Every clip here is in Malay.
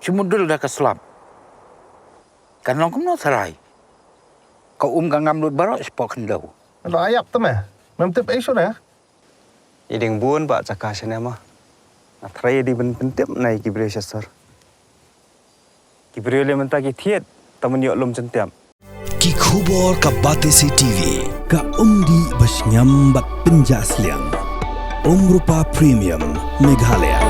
Cumudul dah keselam. Kan long kemno serai. Kau gangam lut barok sepok Pynduh. Lo ayap tu meh. Memtip isu dah. Iding buon pak cakah sini mah. Atrai di pentip naik kibrio sasar. Kibrio le mentah ki thiet taman yok lom centiam. Ki khubor ka Batesi TV ka umdi basnyam bat penjaslian. Rupa Premium Meghalaya.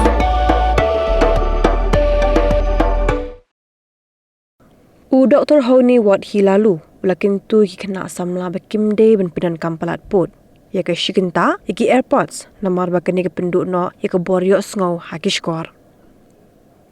Dr. Honi wat hi Laloo lakin tu ki kena samla bakim day ben pidan Palat pot. Ya ke Kynta, ki Airpods namar bakani ke Pynduh no ya ke bor Ïohsngew haki Skhor.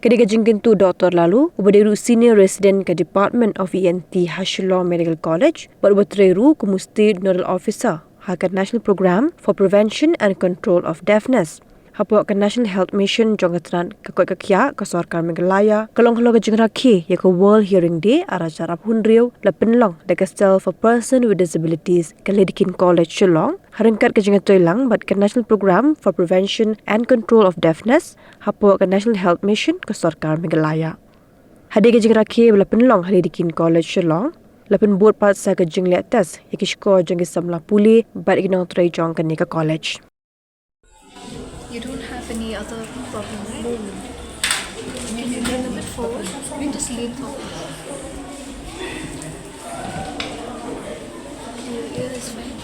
Kedi ke Jingsngap Dr. Laloo ubadiru senior resident ke Department of ENT Laloo Medical College berbetreru ke Musti Nodal Officer hakat National Program for Prevention and Control of Deafness. Hapok ke National Health Mission jongatran ke koi kakya ke Sarkar Meghalaya kalong halo ke Jingsngap ya ke World Hearing Day ara carap hunriu la penlong de ke Cell for Person with Disabilities ke Ledikin College Shillong haringkat ke Jingsngap lang bat ke National Program for Prevention and Control of Deafness hapok ke National Health Mission ke Sarkar Meghalaya. Hadi ke Jingsngap la penlong Ledikin College Shillong la pen buat pat sa ke Jingsngap test ya ke Skhor jang ke samla puli bat ignong trai jong ke ni ke college. You don't have any other problem, right? No. Can you lean a bit forward? You just lean forward. Your ear is fine.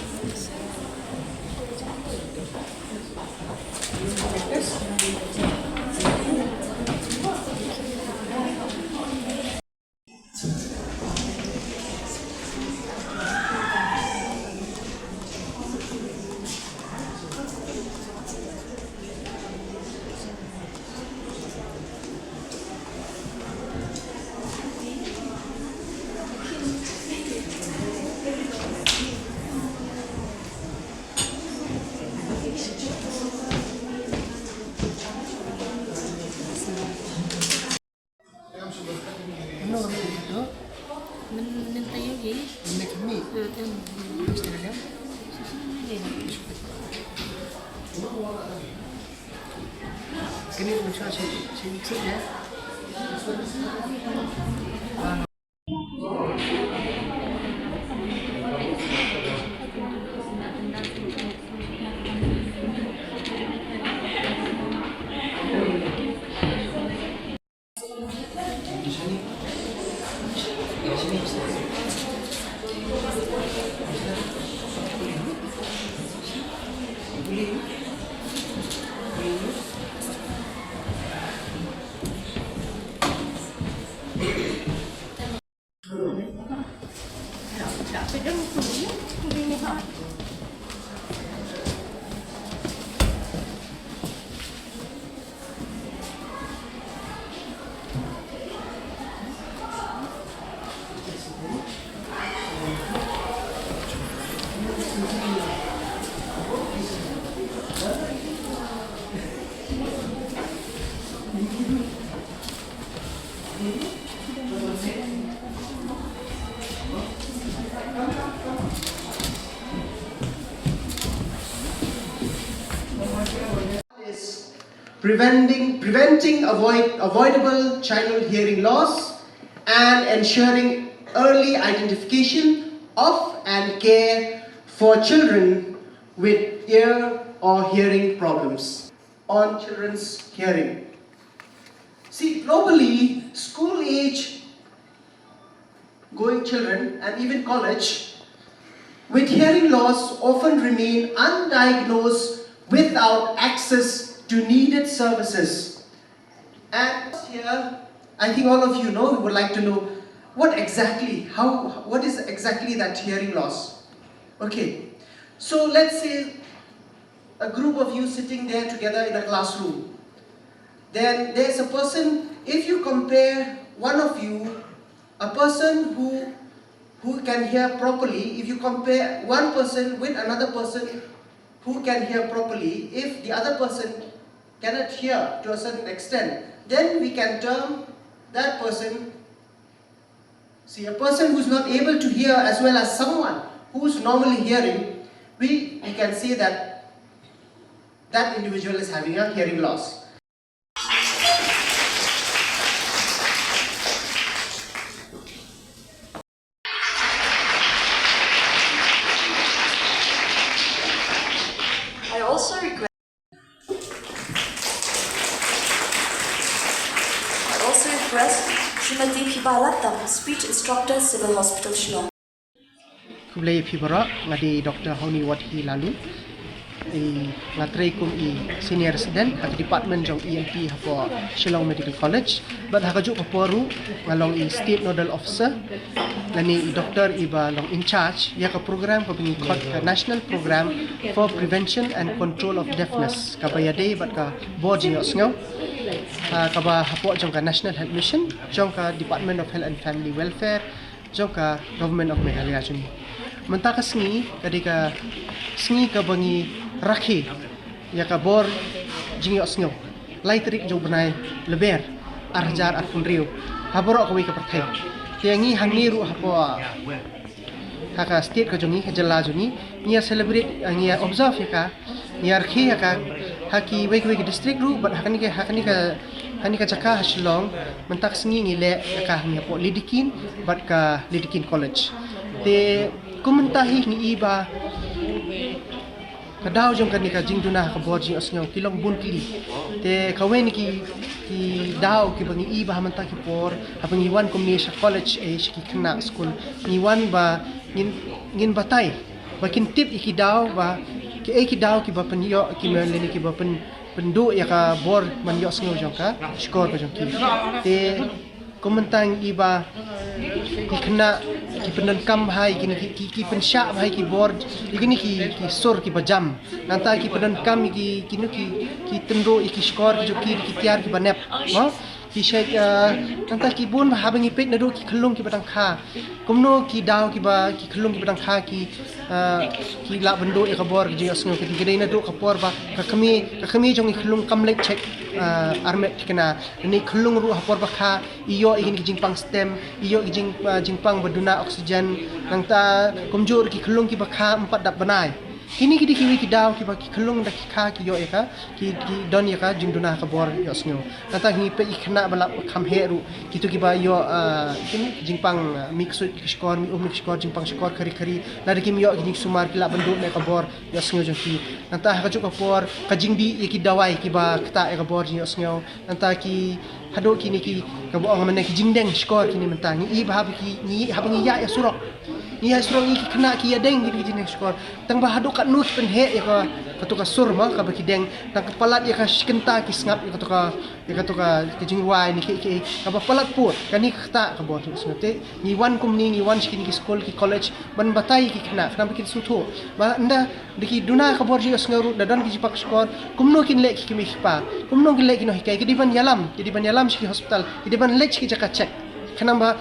Preventing avoidable childhood hearing loss and ensuring early identification of and care for children with ear or hearing problems on children's hearing. See, globally, school-age going children and even college with hearing loss often remain undiagnosed without access to needed services. And here, I think all of you know, we would like to know what is exactly that hearing loss? Okay, so let's say a group of you sitting there together in a classroom. Then there's a person, if you compare one of you, a person who can hear properly, if you compare one person with another person who can hear properly, if the other person cannot hear to a certain extent, then we can term that person, see, a person who's not able to hear as well as someone who's normally hearing, we can say that that individual is having a hearing loss. also request Srimati P. Palat, Speech Instructor, Civil Hospital, Shillong. Kublai Pibara, ngadi Dr. Honi Wathi Laloo, ngatrai kum senior resident at department jong ENT hapo Shillong Medical College, but hakajuk kaporu ngalong state nodal officer, lani doktor iba long in charge ya ka program ka bingi national program for prevention and control of deafness kabayade bat ka board Ïohsngew. Kaba hapo jong ka National Health Mission, jong ka Department of Health and Family Welfare, jong ka Government of Meghalaya juni. Mentaka sengi kadika sengi ka bangi rakhi ya ka bor Ïohsngew. Lai trik jong benai leber arjar arpun riu. Haboro ka wi ka perthai. Tiangi hangni ru hapo haka state ka jongi ka jalla juni nia celebrate nia observe ya ka nia rakhi ya ka haki wei district ru but hakani ka jaka Shillong mentak sengi ngile ka hanya po lidikin but ka lidikin college te komentahi ni iba kadau jong kan ka jingduna ka board Ïohsngew kilong buntli te kawen ki dau ki bangi iba mentak ki por habangi wan community college shiki kena school ni wan ba ngin batai bakin tip iki dau ba ki dau ki ba penyo ki meleni ki ba Pynduh ya ka bor man Ïohsngew jong ka Skhor ka jong ki te komentang iba ki kena ki pendankam hai ki pensya hai ki board igini ki sur ki bajam nanta ki pendankam ki tendo ki Skhor ki joki ki tiar ki banep no ki shek nanta ki bun habangi pek nado ki khlung ki batang kha komno ki daw ki ba ki khlung ki batang kha ki la bendo e ka bor ki Ïohsngew ki gede nado ka por ba ka kami jong ki khlung kamlek check armet kena ni khlung ru hapor ba kha iyo igin ki jingpang stem iyo ki jingpang baduna oksigen nanta komjor ki khlung ki ba kha empat dap banai kini ki dikiwi ki daw ki ba ki khlung da ki kha ki yo eka ki don ya ka jingduna ka bor Ïohsngew nanta ngi pe ikna bala kham heru ki tu ki ba yo kini jingpang mixu ki Skhor mi Skhor jingpang Skhor khari la dikim yo ki sumar ki la bendu me ka bor Ïohsngew jong ki nanta ka juk ka por ka jingdi ki dawai ki ba kta ka bor Ïohsngew nanta ki hado kini ki ka bo ang ki jingdeng Skhor kini mentang ni ba ki habangi ya surok ni surok ki kena ki ya deng ki jingdeng Skhor tang ba hado ka nut pen he ya ka to ka sur ma ka ba ki deng tang palat ya ka Kynta ki ngap ya to ka ki jingwai ni ki ka ba palat put kani kta ka bor Ïohsngew te ni wan kumni ni wan skin ki school ki college ban batai ki kena ki sutho ba anda diki duna ka bor Ïohsngew da don ki jipak Skhor kumno kin le ki mi pa kumno kin le ki no hikai ki diban yalam ki hospital ki diban lech ki jaka check kanamba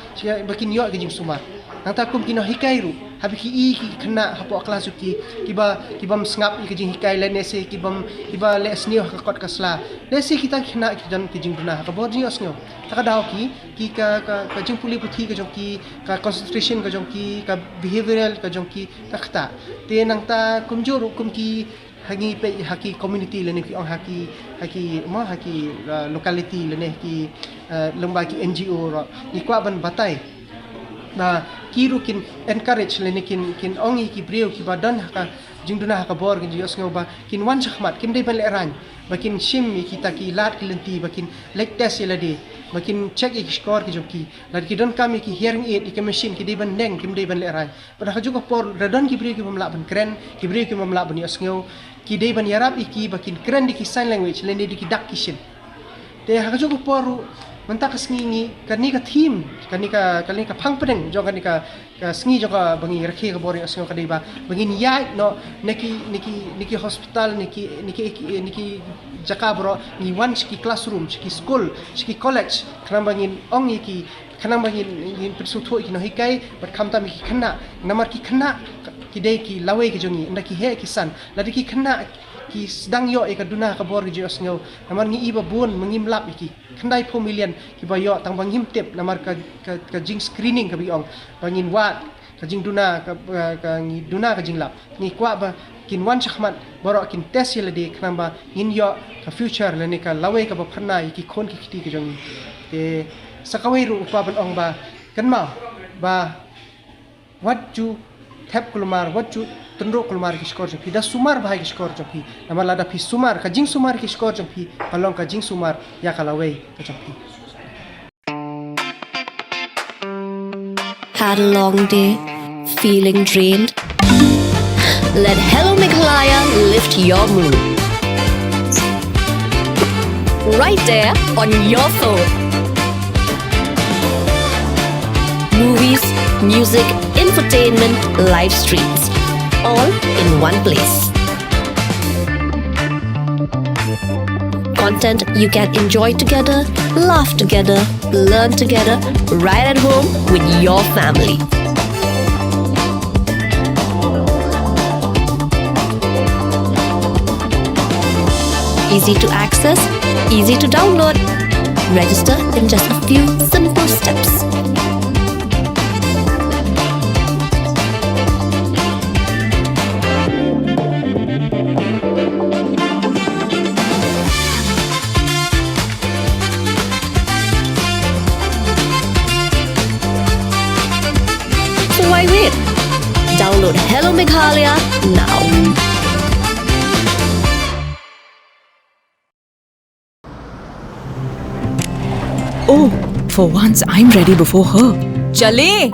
bakin yo ki jing sumar nanta kum ki no hikai ru habi ki kena hapo kelas ki bam sngap ki jing hikai le nese ki ba le snio ka kot kasla nese kita kena ki dan ki jing duna ka bor Ïohsngew taka daw ki ka jing puli puthi ka jong ki ka concentration ka jong ki ka behavioral ka jong ki takta te nangta kumjor kum ki hagi pe haki community lene ki haki locality lene ki lembaga ki NGO ro ni kwa ban batai na kiru kin encourage lene kin ongi ki breu ki badan haka jingduna haka bor ki Ïohsngew ba kin wan chakmat kin dei ban le ran bakin shim kita ki lat ki lenti bakin leg test yelade makin check ik Skhor ki joki lad ki don kami ki hearing aid ki machine ki diban neng ki diban le rai pada haju ko por radon ki bri ki mamla ban kren ki bri ki mamla ban Ïohsngew ki diban yarap iki bakin kren di ki sign language lende di ki dak kishin te haju ko por mentak sngi kani ka theme kani ka phang pedeng jo kani ka sngi jo ka bangi rakhi ka bor Ïohsngew ka diba bangin ya no niki hospital niki jaka bro ni wan ki classroom ki school ki college kran bangin ongi ki khanang bangin persutho ki no hikai but khamta mi ki khana namar ki khana ki dei ki lawe ki jongi nda ki he ki san ladi ki khana ki sedang yo e ka duna ka bor Ïohsngew namar ngi iba bun mengim lap iki khandai 4 million ki ba yo tang bangim tip namar ka jing screening ka biong bangin wat ka jing duna ka ngi duna ka jing lap ni kwa ba kin wan chakmat borok kin test yelade khnamba in yo ka future lene ka lawe ka ba pharna ki khon ki khiti ka jongi te sakawai ru pa ban ong ba kanma ba what you tap kulmar what you tendro kulmar ki Skhor jong da sumar bahai ki Skhor jong namala da pi sumar ka jing sumar ki Skhor jong palong ka jing sumar ya ka lawe ka jong Had a long day? Feeling drained? Let Hello Meghalaya lift your mood. Right there on your phone. Movies, music, infotainment, live streams. All in one place. Content you can enjoy together, laugh together, learn together, right at home with your family. Easy to access, easy to download. Register in just a few simple steps. So why wait? Download Hello Meghalaya now. Oh, for once I'm ready before her. Chale!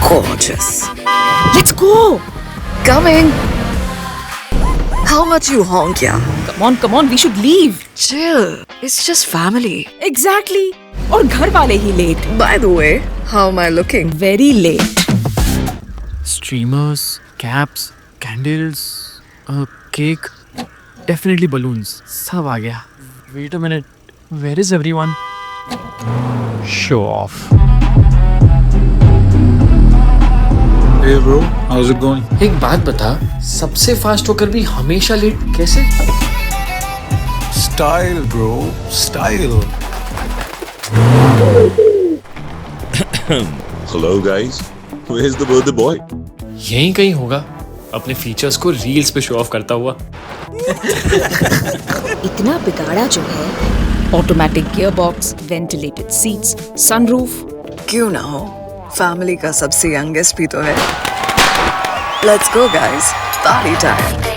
Gorgeous. Let's go! Coming. How much you honk, yeah? Come on, we should leave. Chill. It's just family. Exactly. और घर वाले ही late. By the way, how am I looking? Very late. Streamers, caps, candles, cake, definitely balloons. सब आ गया. Wait a minute. Where is everyone? Show off. Hey bro, how's it going? एक बात बता, सबसे फास्ट होकर भी हमेशा लेट कैसे? Style bro, style. Hello guys, where's the birthday boy? यहीं कहीं होगा, अपने फीचर्स को रील्स पे शो ऑफ करता हुआ. इतना बिगाड़ा जो है. Automatic gearbox, ventilated seats, sunroof. क्यों ना हो? Family का सबसे youngest भी तो है. Let's go guys. Party time.